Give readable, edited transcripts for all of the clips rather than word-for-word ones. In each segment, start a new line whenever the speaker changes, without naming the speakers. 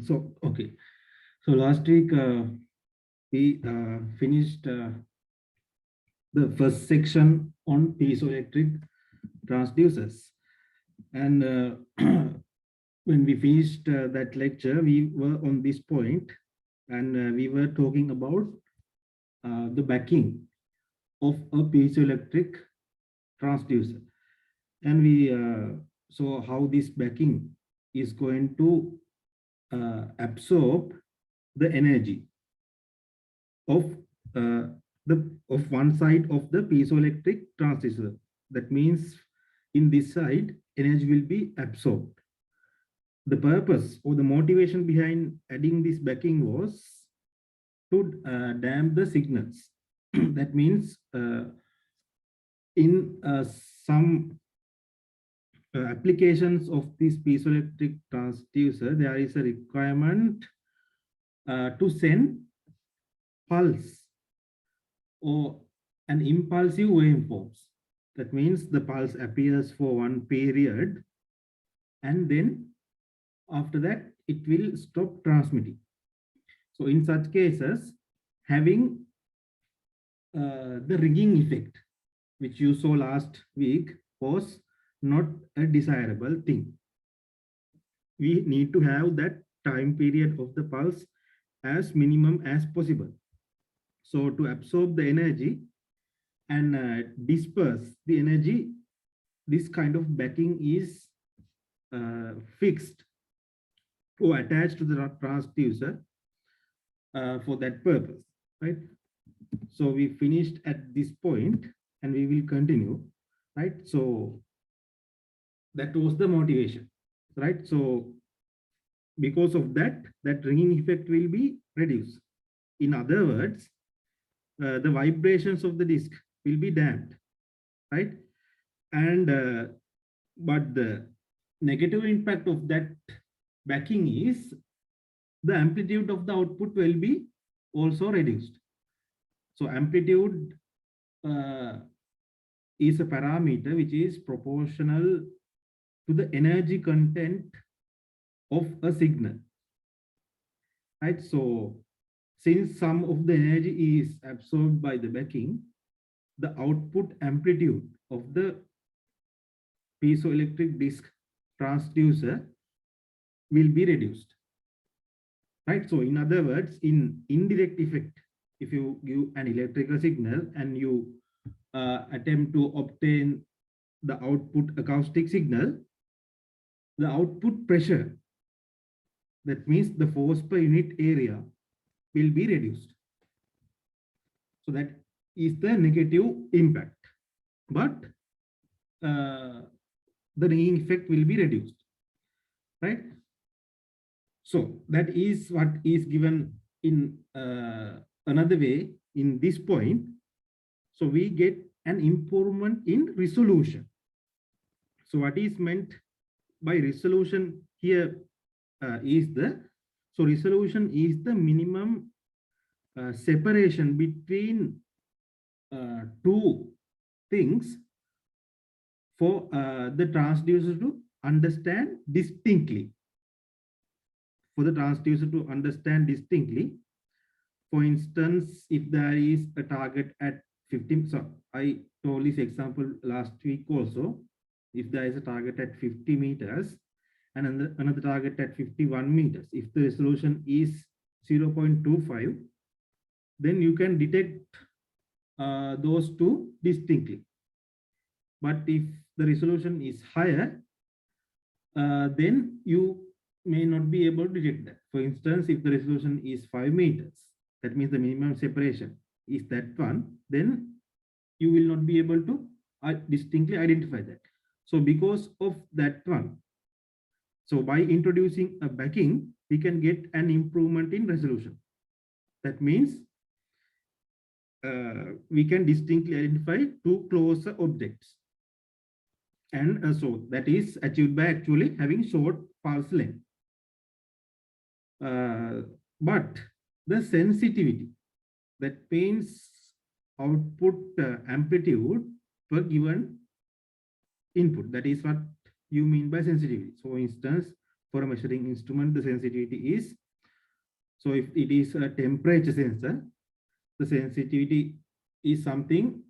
So, okay. So last week we finished the first section on piezoelectric transducers. And when we finished that lecture, we were on this point and we were talking about the backing of a piezoelectric transducer. And we saw how this backing is going to absorb the energy of of one side of the piezoelectric transistor. That means in this side, energy will be absorbed. The purpose or the motivation behind adding this backing was to damp the signals. That means in some applications of this piezoelectric transducer, there is a requirement to send pulse or an impulsive waveforms. That means the pulse appears for one period and then after that it will stop transmitting. So in such cases, having the ringing effect, which you saw last week, was not a desirable thing. We need to have that time period of the pulse as minimum as possible. So to absorb the energy and disperse the energy, this kind of backing is fixed or attached to the transducer for that purpose, right? So we finished at this point and we will continue, right? So that was the motivation, right? So because of that, that ringing effect will be reduced. In other words, the vibrations of the disc will be damped, right? And but the negative impact of that backing is the amplitude of the output will be also reduced. So amplitude is a parameter which is proportional to the energy content of a signal, right? So since some of the energy is absorbed by the backing, the output amplitude of the piezoelectric disc transducer will be reduced, right? So in other words, in indirect effect, if you give an electrical signal and you attempt to obtain the output acoustic signal, the output pressure, that means the force per unit area, will be reduced. So that is the negative impact. But the ringing effect will be reduced, right? So that is what is given in another way in this point. So we get an improvement in resolution. So what is meant by resolution here is so resolution is the minimum separation between two things for the transducer to understand distinctly. For the transducer to understand distinctly, for instance, if there is a target at 15, so I told this example last week also, if there is a target at 50 meters and another target at 51 meters, if the resolution is 0.25, then you can detect those two distinctly. But if the resolution is higher, then you may not be able to detect that. For instance, if the resolution is 5 meters, that means the minimum separation is that one, then you will not be able to distinctly identify that. So because of that one, so by introducing a backing, we can get an improvement in resolution. That means we can distinctly identify two closer objects. And so that is achieved by actually having short pulse length. But the sensitivity, that means output amplitude per given input, that is what you mean by sensitivity. So for instance, for a measuring instrument, the sensitivity is, so if it is a temperature sensor, the sensitivity is something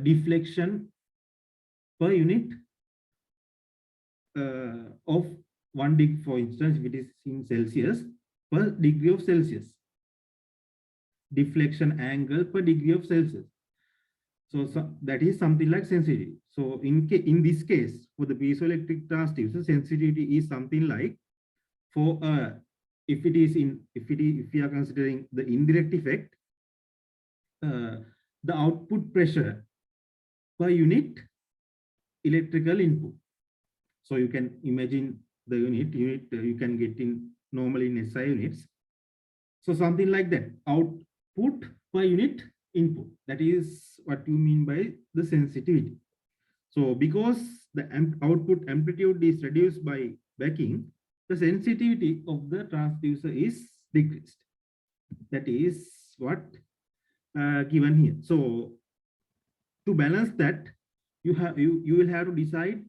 deflection per unit of 1 degree, for instance, if it is in Celsius, per degree of Celsius. Deflection angle per degree of Celsius. So that is something like sensitivity. So in this case, for the piezoelectric transducer, sensitivity is something like, for if we are considering the indirect effect, the output pressure per unit electrical input. So you can imagine the unit you can get in normally in SI units. So something like that, output per unit input. That is what you mean by the sensitivity. So because the output amplitude is reduced by backing, the sensitivity of the transducer is decreased. That is what given here. So to balance that, you will have to decide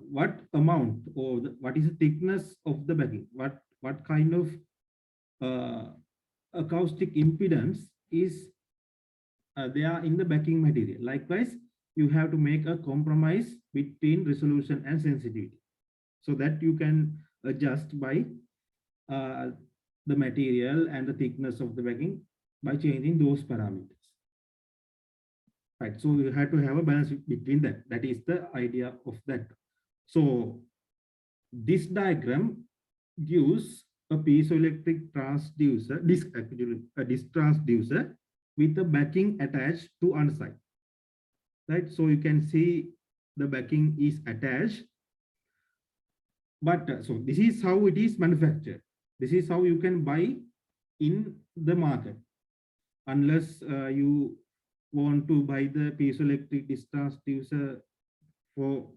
what amount or what is the thickness of the backing, what kind of acoustic impedance is there in the backing material. Likewise, you have to make a compromise between resolution and sensitivity, so that you can adjust by the material and the thickness of the backing by changing those parameters. Right, so you have to have a balance between that. That is the idea of that. So this diagram gives a piezoelectric transducer, a disc transducer with the backing attached to one side. Right, so you can see the backing is attached. But so this is how it is manufactured. This is how you can buy in the market, unless you want to buy the piezoelectric disc transducer for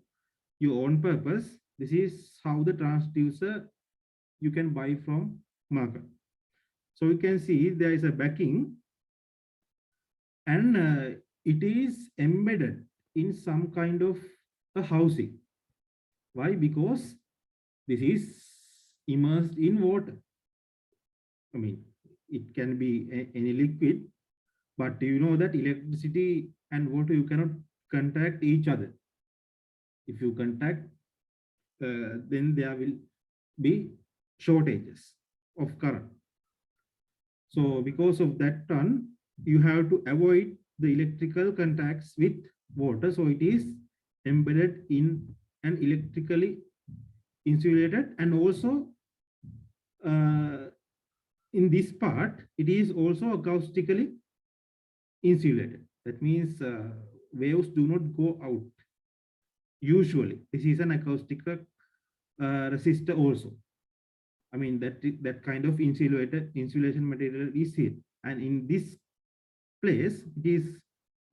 your own purpose. This is how the transducer you can buy from market. So you can see there is a backing, and it is embedded in some kind of a housing. Why? Because this is immersed in water. I mean, it can be any liquid, but you know that electricity and water, you cannot contact each other. If you contact, then there will be shortages of current. So because of that one, you have to avoid the electrical contacts with water. So it is embedded in an electrically insulated, and also in this part, it is also acoustically insulated. That means waves do not go out. Usually, this is an acoustic resistor also. I mean, that kind of insulation material is here. And in this place, it is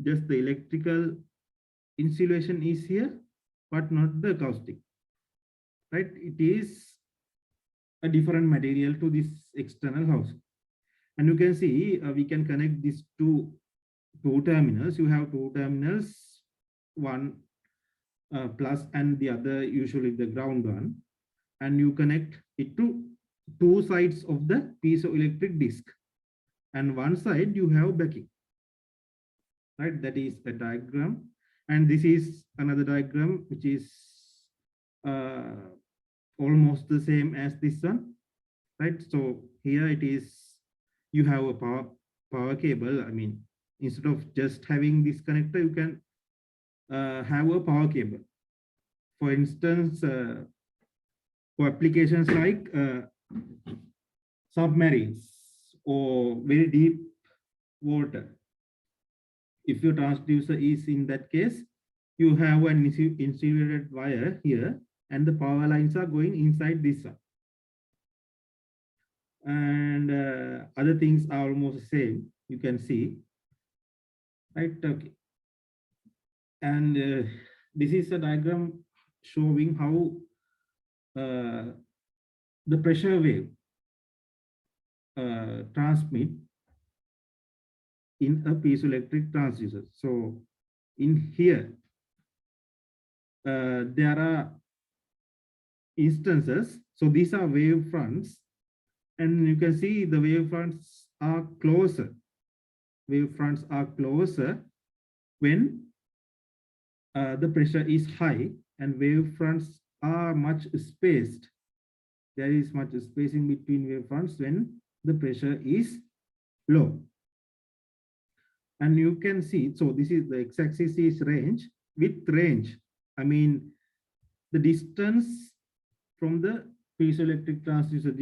just the electrical insulation is here, but not the acoustic. Right? It is a different material to this external house. And you can see we can connect these two terminals. You have two terminals, one plus and the other usually the ground one, and you connect it to two sides of the piezoelectric disc, and one side you have backing. Right, that is a diagram, and this is another diagram which is almost the same as this one. Right, so here it is, you have a power cable. I mean, instead of just having this connector, you can have a power cable. For instance, for applications like submarines or very deep water, if your transducer is in that case, you have an insulated wire here, and the power lines are going inside this one. And other things are almost the same, you can see. Right, okay. And this is a diagram showing how the pressure wave transmit in a piezoelectric transducer. So in here, there are instances. So these are wave fronts, and you can see the wave fronts are closer. Wave fronts are closer when the pressure is high, and wave fronts are much spaced. There is much spacing between wave fronts when the pressure is low. And you can see, so this is the x-axis is range. With range, I mean the distance from the piezoelectric transducer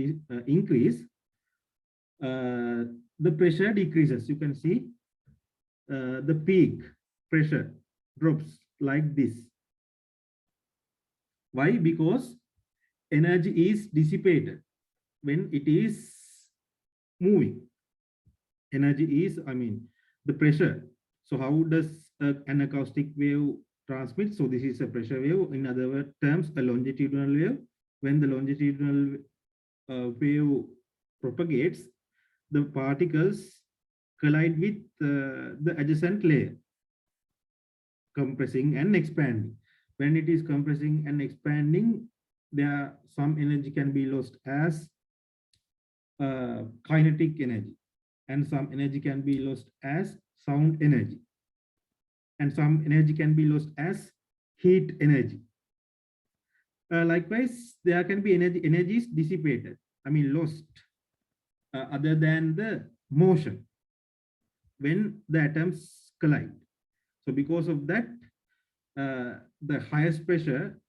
increase, the pressure decreases. You can see the peak pressure drops like this. Why? Because energy is dissipated when it is moving. Energy is, I mean, the pressure. So how does an acoustic wave transmit? So this is a pressure wave. In other terms, a longitudinal wave. When the longitudinal wave propagates, the particles collide with the adjacent layer, compressing and expanding. When it is compressing and expanding, there some energy can be lost as kinetic energy, and some energy can be lost as sound energy, and some energy can be lost as heat energy. Likewise, there can be energies dissipated, I mean lost, other than the motion when the atoms collide. So because of that, the highest pressure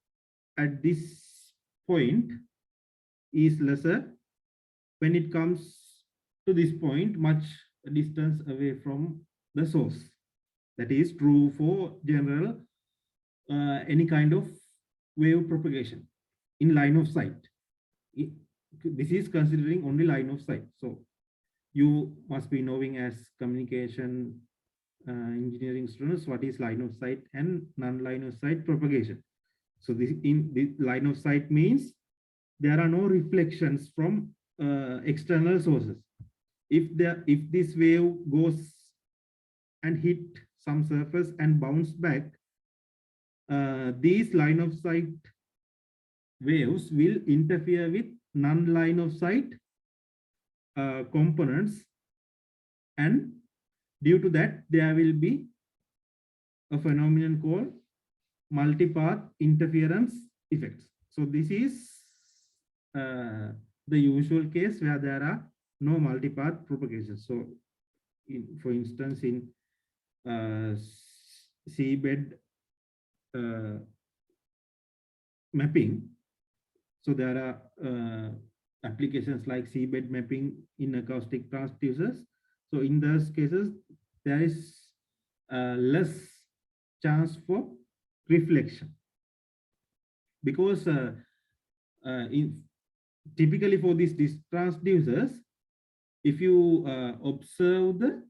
at this point is lesser. When it comes to this point, much distance away from the source. That is true for general any kind of wave propagation in line of sight. This is considering only line of sight. So you must be knowing as communication engineering students what is line of sight and non-line of sight propagation. So this in the line of sight means there are no reflections from external sources. If this wave goes and hit some surface and bounce back, these line of sight waves will interfere with non-line of sight components, and due to that there will be a phenomenon called multipath interference effects. So this is the usual case where there are no multipath propagation. So for instance, in seabed mapping, so there are applications like seabed mapping in acoustic transducers. So in those cases, there is less chance for reflection, because typically for these transducers, if you observe the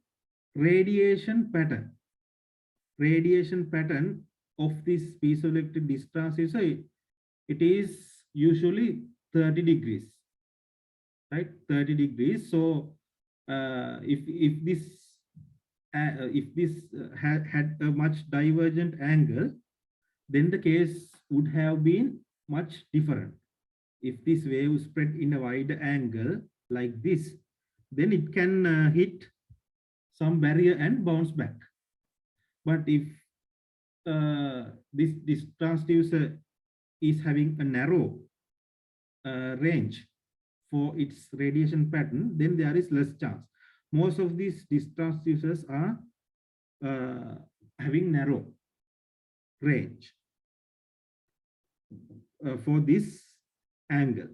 radiation pattern of this piezoelectric disc transducer, it is usually 30 degrees, right? 30 degrees. So if this had a much divergent angle, then the case would have been much different. If this wave spread in a wider angle like this, then it can hit some barrier and bounce back. But if this transducer is having a narrow range for its radiation pattern, then there is less chance. Most of these transducers are having narrow range for this angle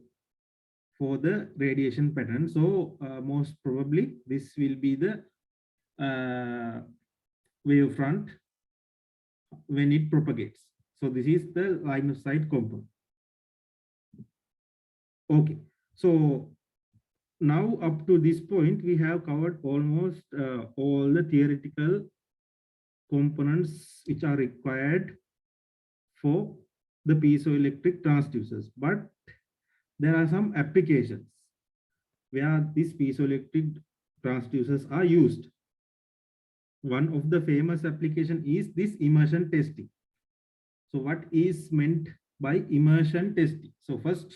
for the radiation pattern. So most probably this will be the wave front when it propagates. So this is the line of sight component. Okay, so now up to this point, we have covered almost all the theoretical components which are required for the piezoelectric transducers. But there are some applications where these piezoelectric transducers are used. One of the famous application is this immersion testing. So what is meant by immersion testing. So first,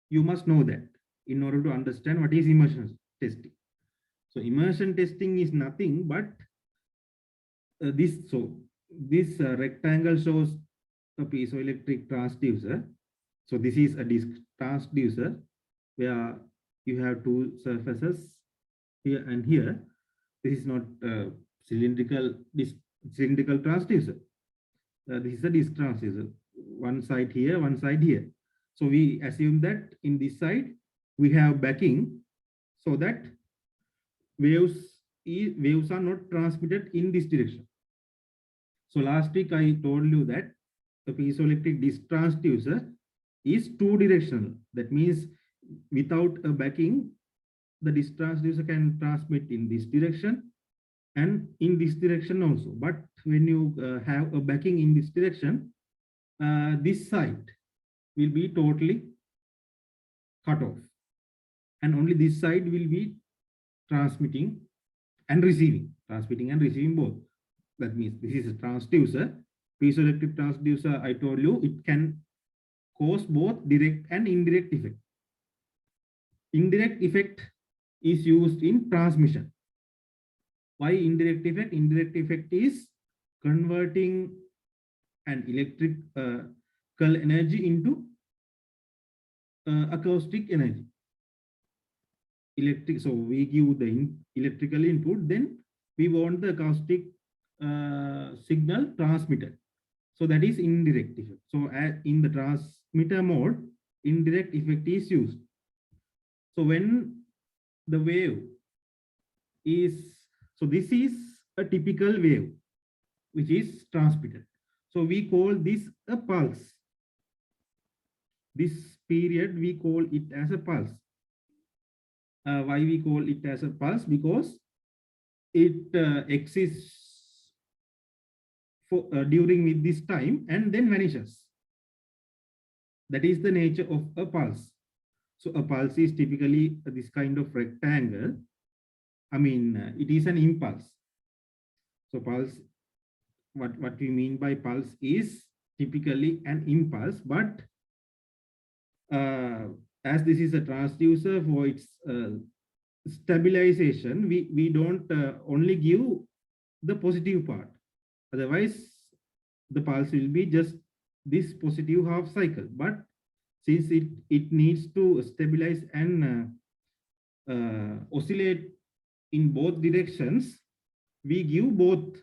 you must know that in order to understand what is immersion testing. So immersion testing is nothing but this. So this rectangle shows a piezoelectric transducer. So this is a disc transducer where you have two surfaces here and here. This is not cylindrical transducer. This is a disc transducer. One side here, one side here. So we assume that in this side we have backing so that waves are not transmitted in this direction. So last week I told you that the piezoelectric disc transducer is two directional. That means without a backing, the disc transducer can transmit in this direction and in this direction also. But when you have a backing in this direction, this side will be totally cut off, and only this side will be transmitting and receiving both. That means this is a transducer, piezoelectric transducer. I told you it can cause both direct and indirect effect. Indirect effect is used in transmission. Why indirect effect? Indirect effect is converting an electrical energy into acoustic energy. So we give the electrical input, then we want the acoustic signal transmitted. So that is indirect effect. So in the transmitter mode, indirect effect is used. So when the wave is, so this is a typical wave which is transmitted. So we call this a pulse. This period we call it as a pulse. Why we call it as a pulse? Because it exists for during with this time and then vanishes. That is the nature of a pulse. So a pulse is typically this kind of rectangle. I mean, it is an impulse. So pulse, what we mean by pulse is typically an impulse, but as this is a transducer, for its stabilization, we don't only give the positive part. Otherwise, the pulse will be just this positive half cycle. But since it needs to stabilize and oscillate in both directions, we give both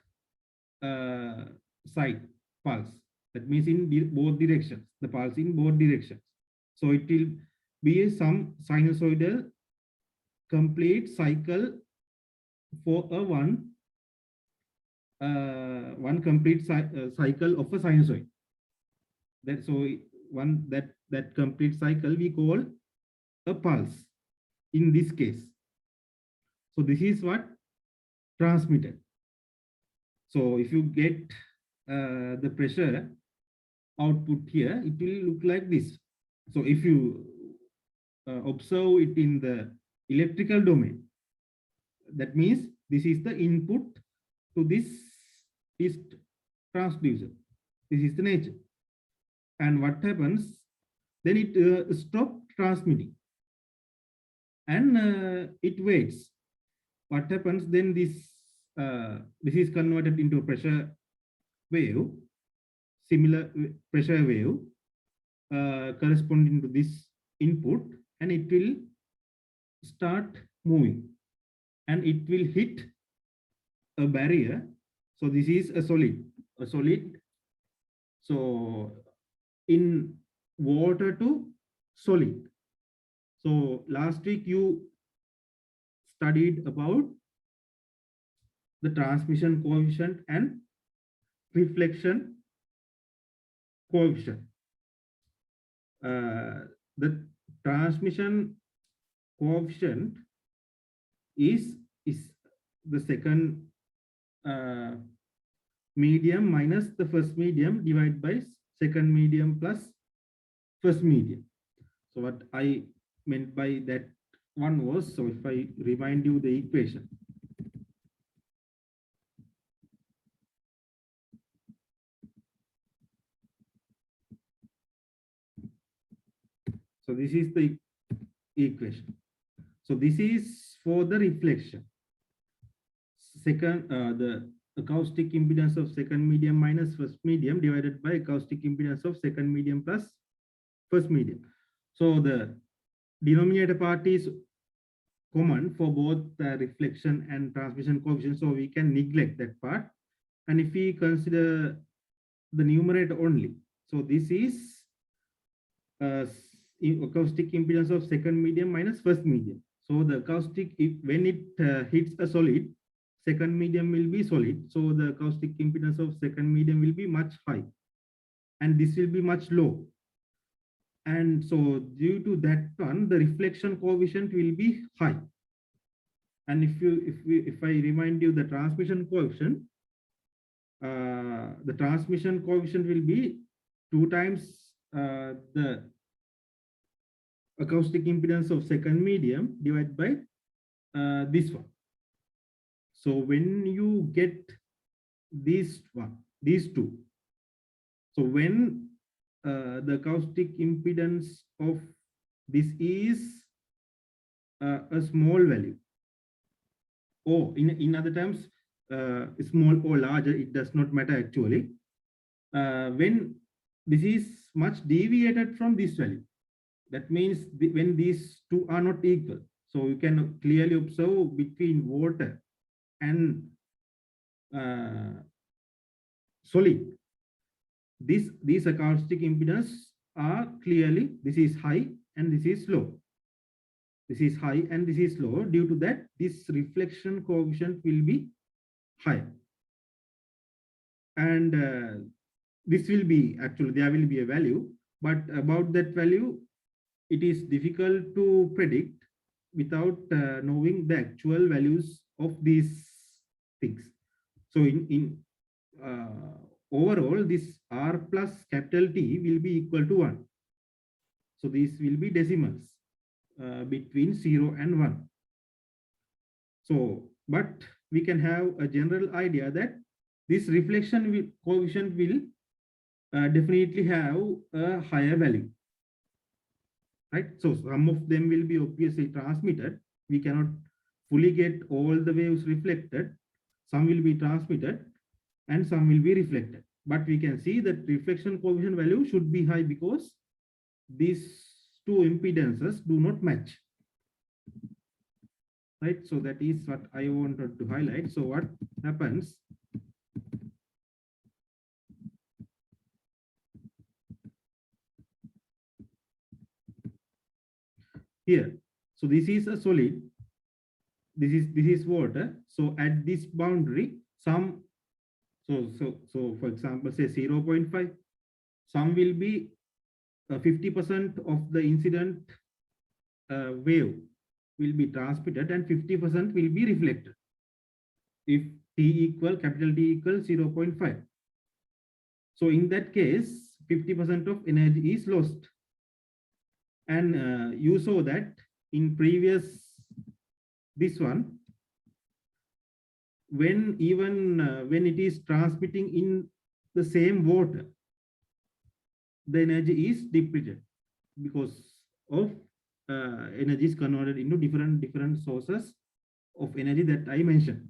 side pulse. That means in both directions, the pulse in both directions. So it will be some sinusoidal complete cycle for a one complete cycle of a sinusoid. That so that complete cycle we call a pulse in this case. So this is what transmitted. So if you get the pressure output here, it will look like this. So if you observe it in the electrical domain, that means this is the input to this transducer. This is the nature. And what happens? Then it stops transmitting and it waits. What happens then? This is converted into a pressure wave, similar pressure wave corresponding to this input, and it will start moving and it will hit a barrier. So this is a solid. So in water to solid. So last week you studied about the transmission coefficient and reflection coefficient. The transmission coefficient is the second medium minus the first medium divided by second medium plus first medium. So what I meant by that one was, so if I remind you the equation. So this is the equation. So this is for the reflection. Second, the acoustic impedance of second medium minus first medium divided by acoustic impedance of second medium plus first medium. So the denominator part is common for both reflection and transmission coefficient, so we can neglect that part. And if we consider the numerator only, so this is acoustic impedance of second medium minus first medium. So the acoustic, when it hits a solid, second medium will be solid. So the acoustic impedance of second medium will be much high, and this will be much low. And so due to that one, the reflection coefficient will be high. And if I remind you the transmission coefficient will be 2 times the acoustic impedance of second medium divided by this one. So when you get these two, so when the acoustic impedance of this is a small value, or in other terms, small or larger, it does not matter actually. When this is much deviated from this value, that means when these two are not equal. So you can clearly observe between water and solid, these acoustic impedance are clearly, this is high and this is low. This is high and this is low. Due to that, this reflection coefficient will be high. And this will be, actually there will be a value, but about that value, it is difficult to predict without knowing the actual values of these things. So in overall, this R plus capital T will be equal to 1. So these will be decimals between 0 and 1. So, but we can have a general idea that this reflection coefficient will definitely have a higher value, right? So some of them will be obviously transmitted. We cannot fully get all the waves reflected. Some will be transmitted and some will be reflected. But we can see that reflection coefficient value should be high because these two impedances do not match, right? So that is what I wanted to highlight. So what happens? Here, so this is a solid, this is water. So at this boundary, some, so for example, say 0.5, some will be 50% of the incident wave will be transmitted and 50% will be reflected. If capital T equals 0.5. So in that case, 50% of energy is lost. And you saw that in previous, this one, when it is transmitting in the same water, the energy is depleted because of energy is converted into different sources of energy that I mentioned.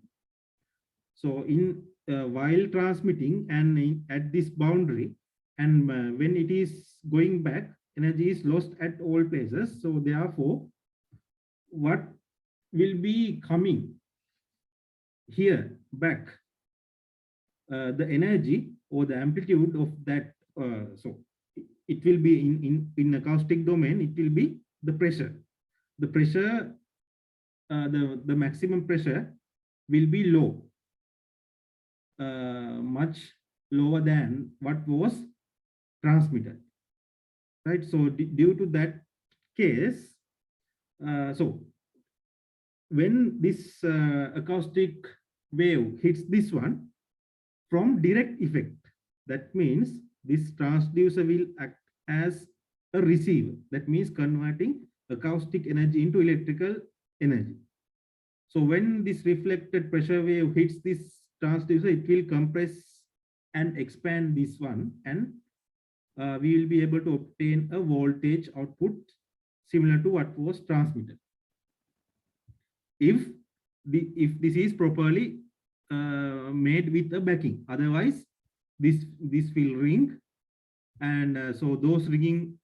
So in while transmitting and at this boundary, and when it is going back, energy is lost at all places. So therefore, what will be coming here back, the energy or the amplitude of that, so it will be in acoustic domain, it will be the pressure. The pressure, the maximum pressure will be low, much lower than what was transmitted, right? So due to that case, so when this acoustic wave hits this one from direct effect, that means this transducer will act as a receiver. That means converting acoustic energy into electrical energy. So when this reflected pressure wave hits this transducer, it will compress and expand this one, and we will be able to obtain a voltage output similar to what was transmitted. If this is properly made with a backing, otherwise this will ring, and so those ringing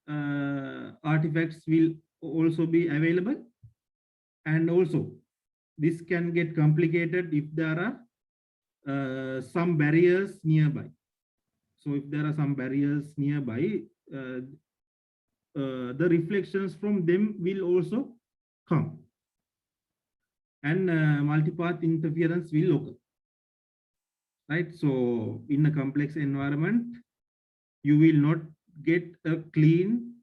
artifacts will also be available, and also this can get complicated if there are some barriers nearby. So if there are some barriers nearby, the reflections from them will also come, and multipath interference will occur, right? So in a complex environment, you will not get a clean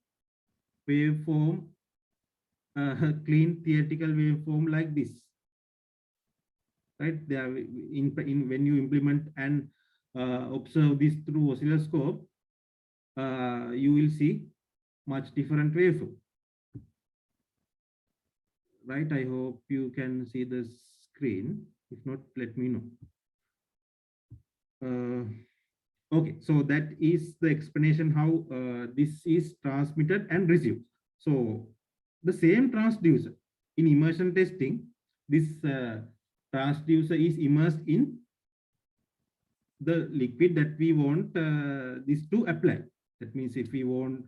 waveform, a clean theoretical waveform like this, right? There, when you implement and observe this through oscilloscope, you will see much different waveform, right? I hope you can see the screen. If not, let me know. Okay, so that is the explanation how this is transmitted and received. So the same transducer in immersion testing, this transducer is immersed in the liquid that we want this to apply. That means if we want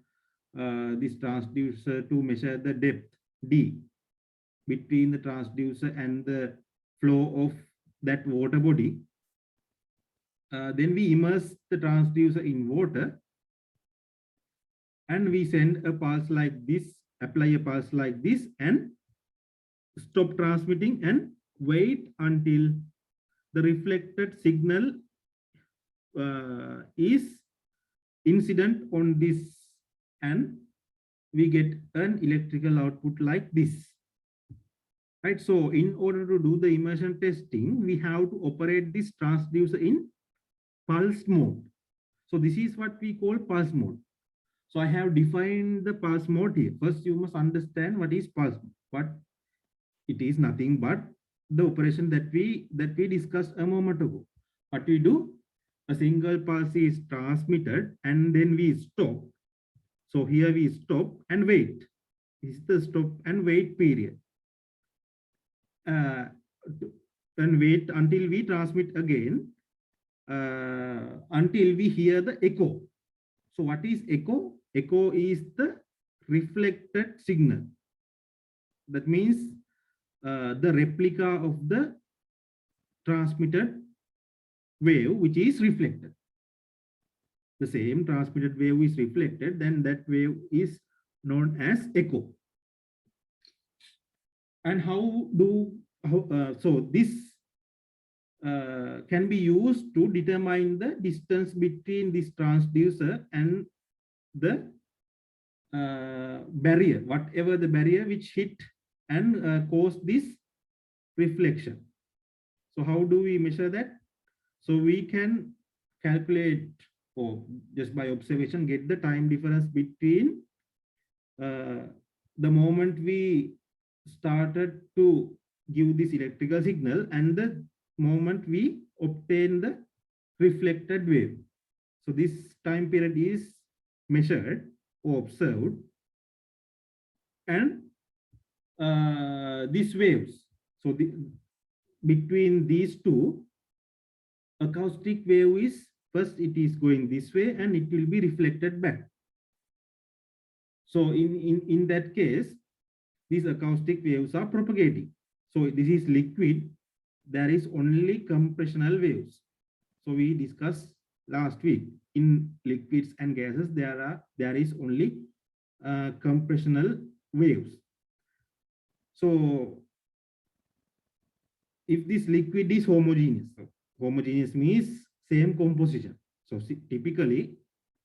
this transducer to measure the depth D between the transducer and the flow of that water body, then we immerse the transducer in water, and we send a pulse like this, apply a pulse like this, and stop transmitting and wait until the reflected signal is incident on this, and we get an electrical output like this, right? So in order to do the immersion testing, we have to operate this transducer in pulse mode. So this is what we call pulse mode. So I have defined the pulse mode here. First, you must understand what is pulse mode. But it is nothing but the operation that we discussed a moment ago. What we do, a single pulse is transmitted and then we stop. So here we stop and wait. This is the stop and wait period. And wait until we transmit again, until we hear the echo. So what is echo? Echo is the reflected signal. That means the replica of the transmitted wave, which is reflected. The same transmitted wave is reflected, then that wave is known as echo. And so this can be used to determine the distance between this transducer and the barrier, whatever the barrier which hit and cause this reflection. So how do we measure that? So we can calculate, or just by observation, get the time difference between the moment we started to give this electrical signal and the moment we obtain the reflected wave. So this time period is measured or observed, and these waves, so between these two, acoustic wave is first, it is going this way and it will be reflected back. So in that case, these acoustic waves are propagating. So this is liquid, there is only compressional waves. So we discussed last week, in liquids and gases there is only compressional waves. So if this liquid is homogeneous, so homogeneous means same composition. So typically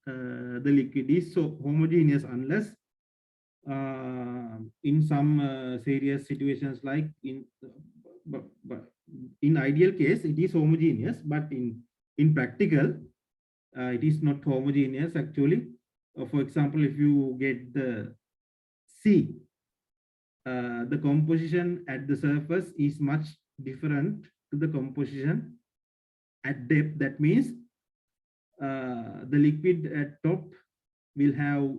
the liquid is so homogeneous unless in some serious situations, like in ideal case it is homogeneous, but in practical it is not homogeneous actually. For example, if you get the sea, the composition at the surface is much different to the composition at depth. That means the liquid at top will have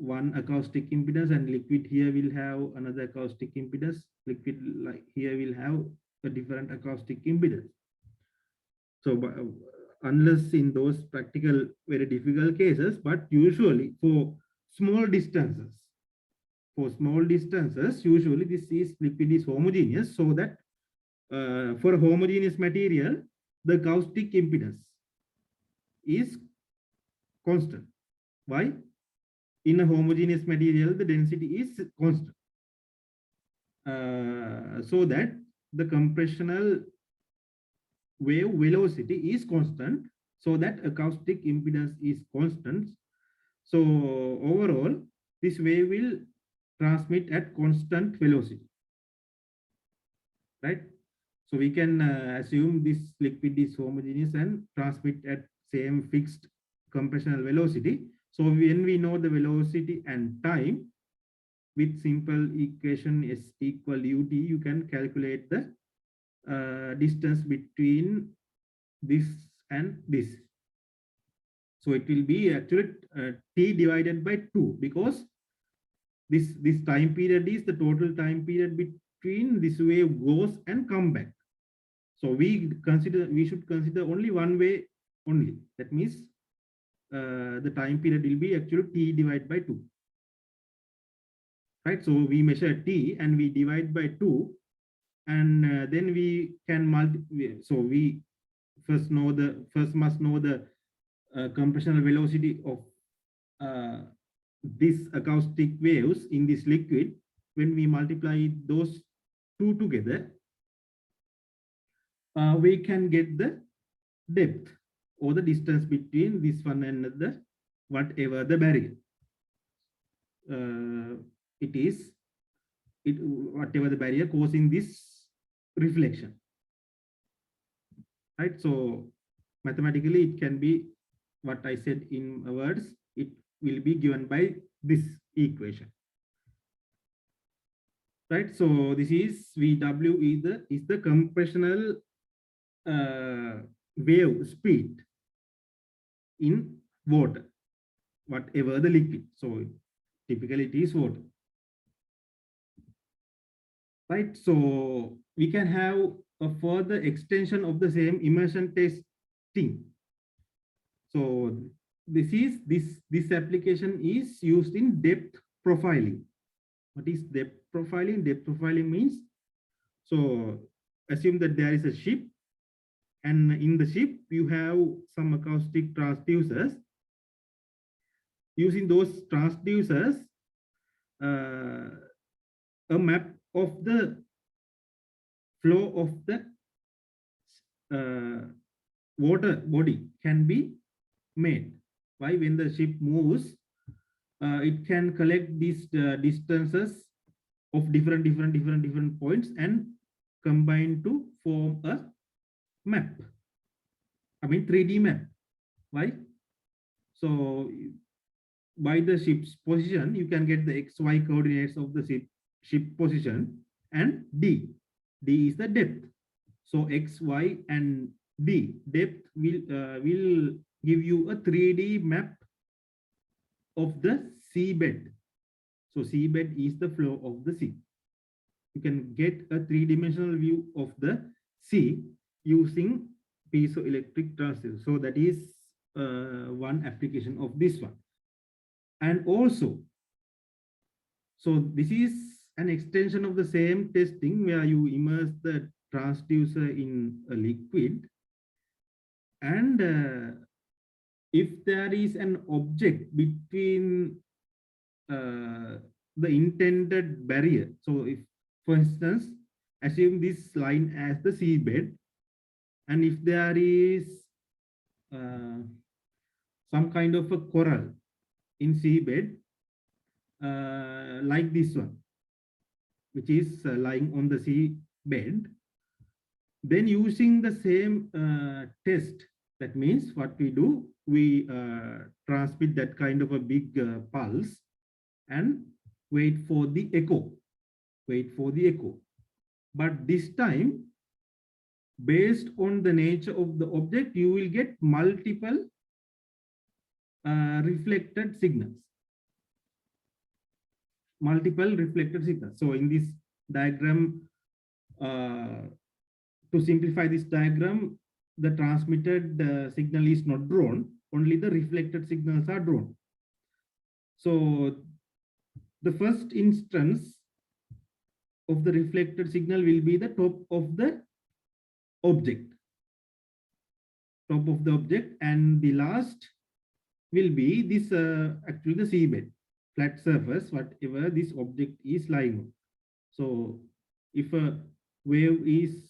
one acoustic impedance, and liquid here will have another acoustic impedance. Liquid like here will have a different acoustic impedance. So unless in those practical, very difficult cases, but usually for small distances, usually this is liquid is homogeneous, so that for homogeneous material, the acoustic impedance is constant. Why? In a homogeneous material, the density is constant. So that the compressional wave velocity is constant, so that acoustic impedance is constant. So overall, this wave will transmit at constant velocity, right? So we can assume this liquid is homogeneous and transmit at same fixed compressional velocity. So when we know the velocity and time, with simple equation S equal ut, you can calculate the distance between this and this. So it will be actually t divided by 2, because this time period is the total time period between this wave goes and come back. So we should consider only one way only. That means the time period will be actually t divided by 2. Right? So we measure t and we divide by 2, and then we can multiply. So we first must know the compressional velocity of these acoustic waves in this liquid. When we multiply those two together, we can get the depth or the distance between this one and the whatever the barrier whatever the barrier causing this reflection, right? So mathematically it can be what I said in words, it will be given by this equation, right? So this is VW is the compressional wave speed in water, whatever the liquid. So typically it is water, right? So we can have a further extension of the same immersion testing. So this application is used in depth profiling. What is depth profiling? Depth profiling means, so assume that there is a ship, and in the ship you have some acoustic transducers. Using those transducers, a map of the flow of the water body can be made. Why? When the ship moves, it can collect these distances of different points and combine to form a map. I mean 3D map. Why? So by the ship's position, you can get the XY coordinates of the ship position, and D is the depth. So X, Y, and D depth will give you a 3D map of the seabed. So seabed is the flow of the sea. You can get a 3-dimensional view of the sea using piezoelectric transducer. So that is one application of this one. And also, so this is an extension of the same testing where you immerse the transducer in a liquid, and if there is an object between the intended barrier. So if, for instance, assume this line as the seabed, and if there is some kind of a coral in seabed, like this one, which is lying on the seabed, then using the same test, that means what we do, we transmit that kind of a big pulse and wait for the echo. But this time, based on the nature of the object, you will get multiple reflected signals. multiple reflected signals. So in this diagram, to simplify this diagram, the transmitted signal is not drawn, only the reflected signals are drawn. So the first instance of the reflected signal will be the top of the object, and the last will be this actually the seabed, flat surface, whatever this object is lying on. So if a wave is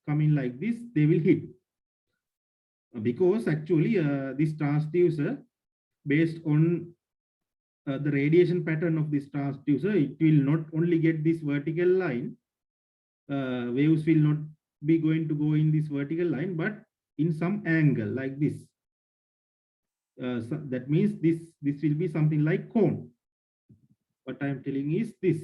coming like this, they will hit, because actually this transducer, based on the radiation pattern of this transducer, it will not only get this vertical line, waves will not be going to go in this vertical line, but in some angle like this. So that means this will be something like cone. What I'm telling is this.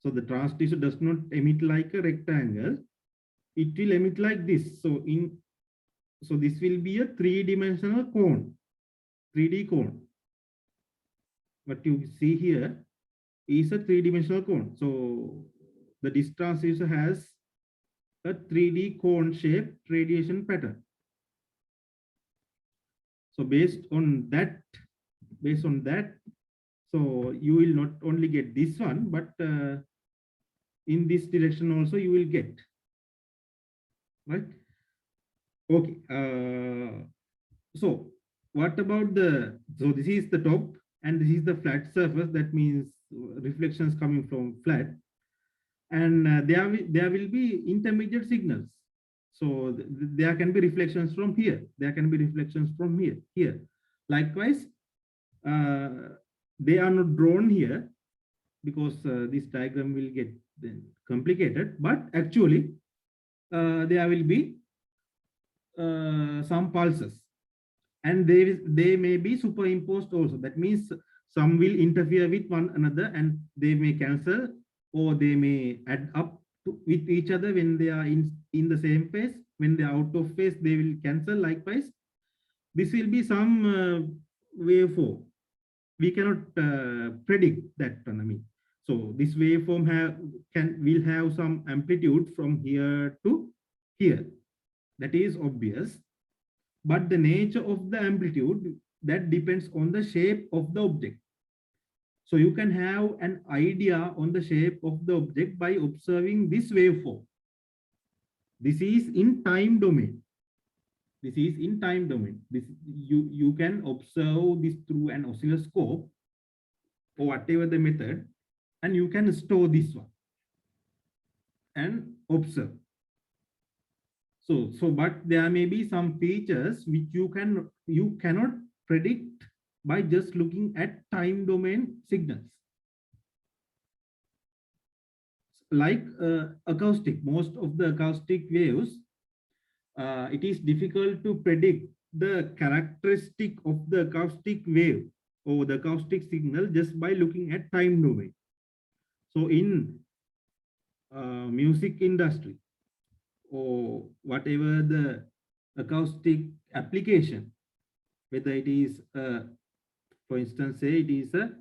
So the transducer does not emit like a rectangle, it will emit like this. So this will be a three-dimensional cone, 3D cone. What you see here is a three-dimensional cone. So the disk transducer has a 3D cone shaped radiation pattern. So based on that, so you will not only get this one, but in this direction also you will get, right? Okay. So what about so this is the top and this is the flat surface. That means reflections coming from flat, and there will be intermediate signals. So there can be reflections from here. There can be reflections from here. Likewise, they are not drawn here because this diagram will get then complicated. But actually, there will be some pulses, and they may be superimposed also. That means some will interfere with one another, and they may cancel, or they may add up with each other when they are in the same phase. When they are out of phase, they will cancel. Likewise, this will be some waveform. We cannot predict that one. I mean, so this waveform will have some amplitude from here to here. That is obvious. But the nature of the amplitude, that depends on the shape of the object. So you can have an idea on the shape of the object by observing this waveform. This is in time domain. This you can observe this through an oscilloscope or whatever the method, and you can store this one and observe. So but there may be some features which you cannot predict by just looking at time domain signals. Like acoustic, most of the acoustic waves, it is difficult to predict the characteristic of the acoustic wave or the acoustic signal just by looking at time domain. So in music industry, or whatever the acoustic application, whether it is, for instance, say it is a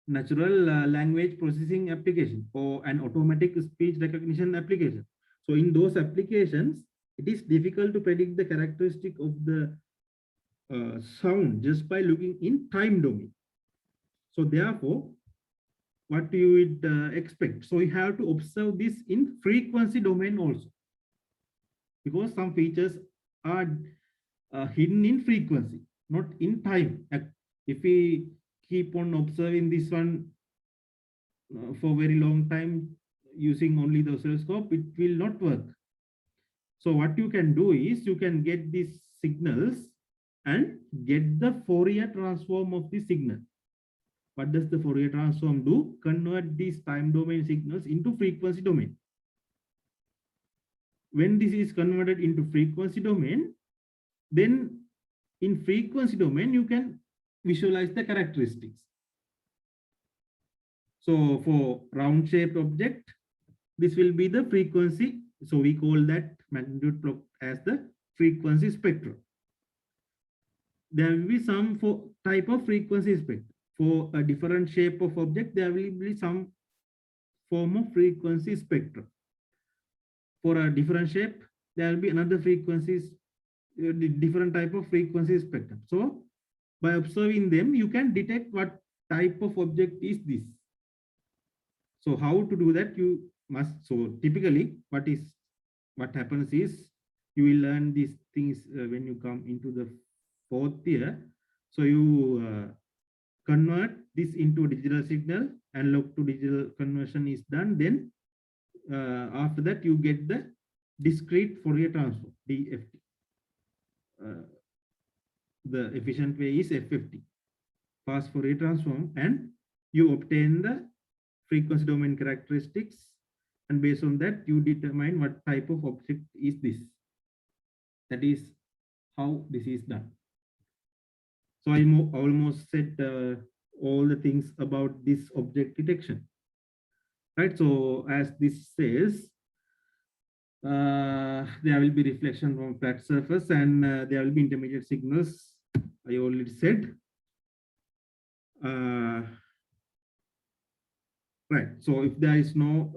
natural language processing application or an automatic speech recognition application. So in those applications, it is difficult to predict the characteristic of the sound just by looking in time domain. So therefore, what you would expect? So you have to observe this in frequency domain also, because some features are hidden in frequency, not in time. If we keep on observing this one for very long time using only the oscilloscope, it will not work. So what you can do is you can get these signals and get the Fourier transform of the signal. What does the Fourier transform do? Convert these time domain signals into frequency domain. When this is converted into frequency domain, then in frequency domain, you can visualize the characteristics. So for round shaped object, this will be the frequency. So we call that magnitude plot as the frequency spectrum. There will be some type of frequency spectrum. for a different shape of object, there will be some form of frequency spectrum. For a different shape, there will be another frequencies, different type of frequency spectrum. So by observing them, you can detect what type of object is this. So how to do that? You must, so typically what happens is you will learn these things when you come into the fourth year. So you convert this into a digital signal, and log to digital conversion is done. Then after that, you get the discrete Fourier transform, DFT. The efficient way is FFT, fast Fourier transform, and you obtain the frequency domain characteristics, and based on that, you determine what type of object is this. That is how this is done. So I almost said all the things about this object detection, right? So as this says, there will be reflection from flat surface, and there will be intermediate signals. I already said. Right. So if there is no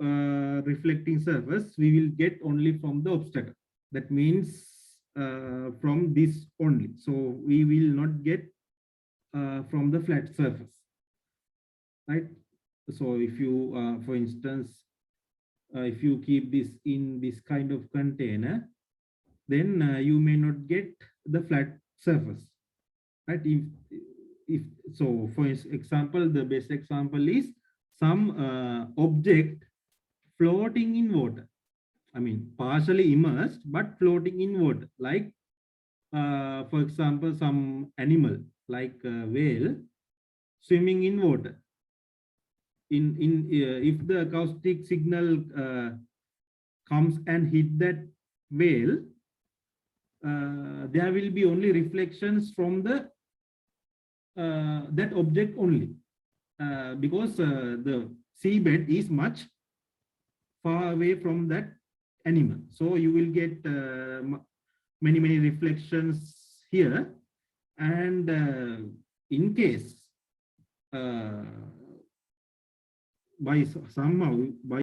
reflecting surface, we will get only from the obstacle. That means from this only. So we will not get from the flat surface. Right. So if you, for instance, if you keep this in this kind of container, then you may not get the flat surface. Right. If so, for example, the best example is some object floating in water. I mean, partially immersed, but floating in water. Like, for example, some animal like a whale swimming in water. If the acoustic signal comes and hit that whale, there will be only reflections from the that object only, because the seabed is much far away from that animal. So you will get many reflections here, and in case by somehow by